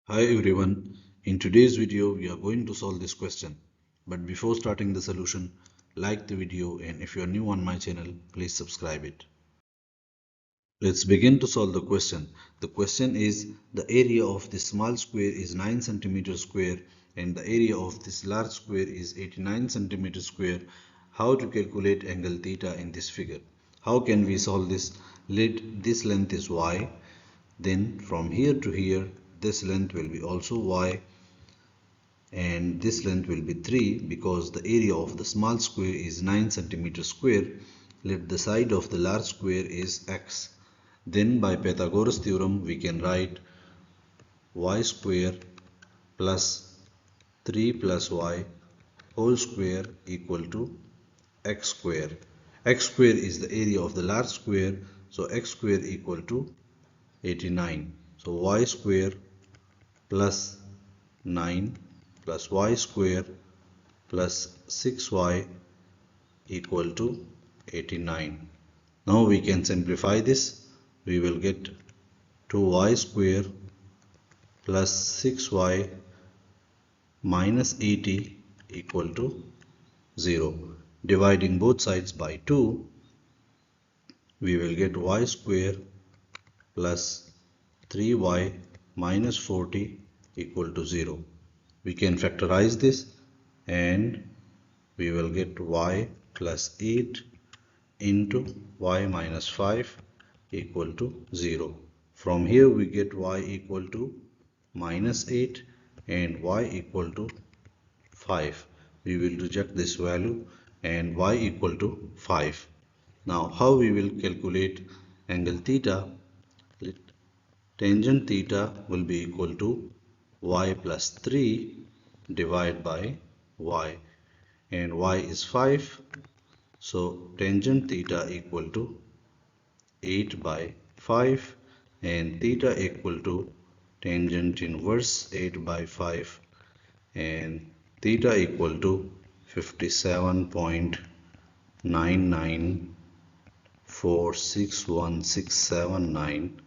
Hi everyone, in today's video we are going to solve this question. But before starting the solution, like the video and if you are new on my channel, please subscribe it. Let's begin to solve the question. The question is the area of this small square is 9 centimeters square and the area of this large square is 89 centimeters square. How to calculate angle theta in this figure? How can we solve this? Let this length is y. Then from here to here, this length will be also y and this length will be 3 because the area of the small square is 9 centimeters square. Let the side of the large square is x. Then by Pythagoras theorem we can write y square plus 3 plus y whole square equal to x square. X square is the area of the large square, so x square equal to 89. So y square plus 9 plus y square plus 6y equal to 89. Now we can simplify this. We will get 2y square plus 6y minus 80 equal to 0. Dividing both sides by 2, we will get y square plus 3y minus 40 equal to 0. We can factorize this and we will get y plus 8 into y minus 5 equal to 0. From here we get y equal to minus 8 and y equal to 5. We will reject this value and y equal to 5. Now how we will calculate angle theta? Tangent theta will be equal to y plus 3 divided by y, and y is 5, so tangent theta equal to 8 by 5 and theta equal to tangent inverse 8 by 5 and theta equal to 57.99461,679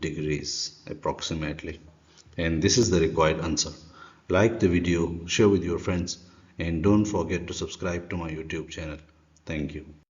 degrees approximately, and this is the required answer. Like the video, share with your friends and don't forget to subscribe to my YouTube channel. Thank you.